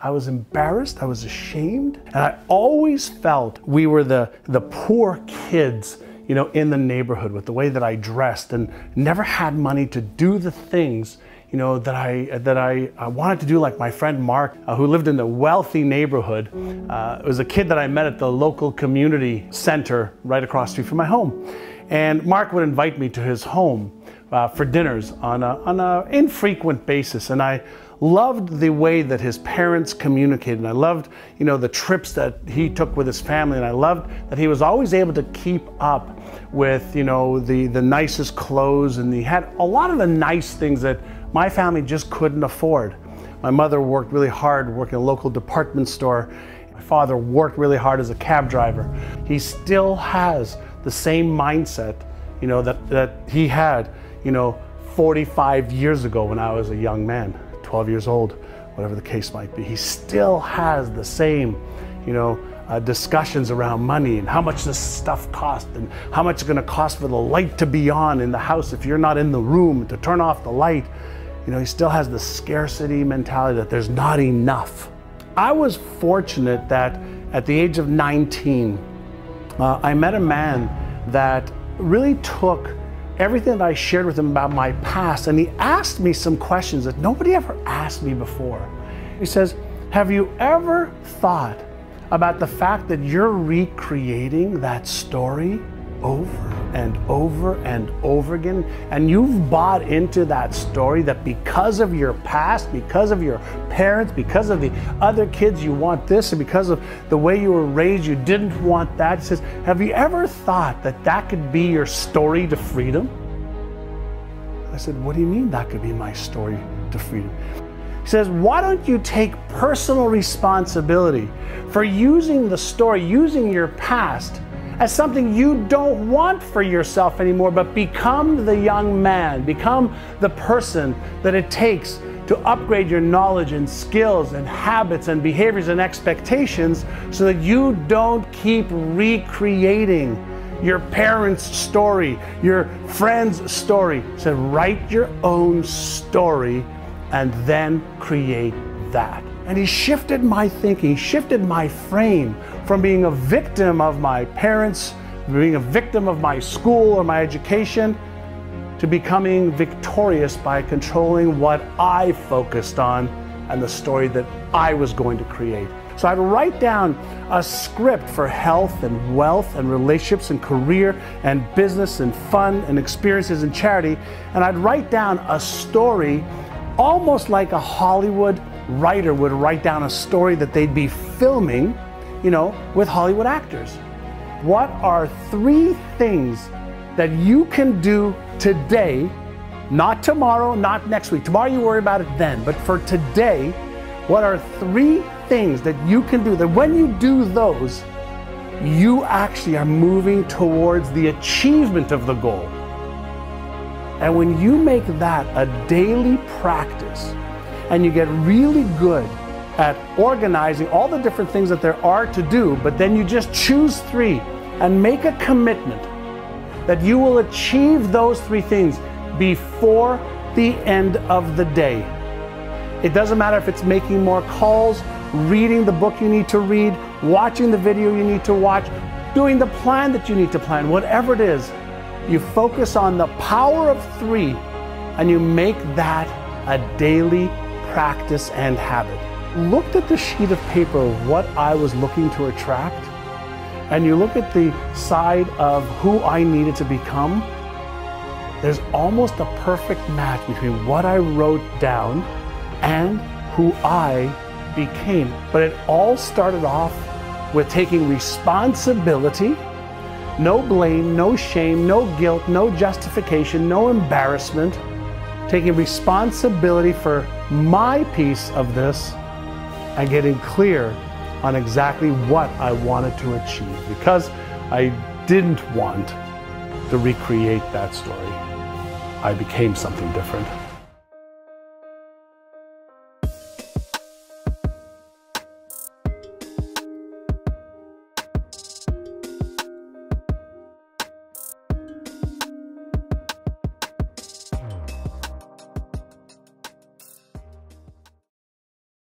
I was embarrassed, I was ashamed, and I always felt we were the poor kids, you know, in the neighborhood with the way that I dressed, and never had money to do the things, you know, that I wanted to do, like my friend Mark, who lived in a wealthy neighborhood. It was a kid that I met at the local community center right across the street from my home. And Mark would invite me to his home for dinners on an infrequent basis. And I loved the way that his parents communicated. And I loved, you know, the trips that he took with his family. And I loved that he was always able to keep up with, you know, the nicest clothes. And he had a lot of the nice things that my family just couldn't afford. My mother worked really hard working in a local department store. My father worked really hard as a cab driver. He still has the same mindset, you know, that he had, you know, 45 years ago when I was a young man, 12 years old, whatever the case might be. He still has the same, you know, discussions around money and how much this stuff costs and how much it's going to cost for the light to be on in the house if you're not in the room, to turn off the light. You know, he still has the scarcity mentality that there's not enough. I was fortunate that at the age of 19, I met a man that really took everything that I shared with him about my past, and he asked me some questions that nobody ever asked me before. He says, have you ever thought about the fact that you're recreating that story over and over and over again, and you've bought into that story that because of your past, because of your parents, because of the other kids you want this, and because of the way you were raised you didn't want that? He says, have you ever thought that that could be your story to freedom? I said, what do you mean that could be my story to freedom? He says, why don't you take personal responsibility for using the story, using your past as something you don't want for yourself anymore, but become the young man, become the person that it takes to upgrade your knowledge and skills and habits and behaviors and expectations so that you don't keep recreating your parents' story, your friend's story. He said, write your own story and then create that. And he shifted my thinking, he shifted my frame from being a victim of my parents, being a victim of my school or my education, to becoming victorious by controlling what I focused on and the story that I was going to create. So I'd write down a script for health and wealth and relationships and career and business and fun and experiences and charity, and I'd write down a story almost like a Hollywood writer would write down a story that they'd be filming, you know, with Hollywood actors. What are 3 things that you can do today, not tomorrow, not next week? Tomorrow you worry about it then, but for today, what are 3 things that you can do that when you do those, you actually are moving towards the achievement of the goal? And when you make that a daily practice, and you get really good at organizing all the different things that there are to do, but then you just choose 3 and make a commitment that you will achieve those 3 things before the end of the day. It doesn't matter if it's making more calls, reading the book you need to read, watching the video you need to watch, doing the plan that you need to plan, whatever it is, you focus on the power of 3 and you make that a daily practice and habit. Looked at the sheet of paper of what I was looking to attract, and you look at the side of who I needed to become, there's almost a perfect match between what I wrote down and who I became. But it all started off with taking responsibility, no blame, no shame, no guilt, no justification, no embarrassment, taking responsibility for my piece of this and getting clear on exactly what I wanted to achieve, because I didn't want to recreate that story. I became something different.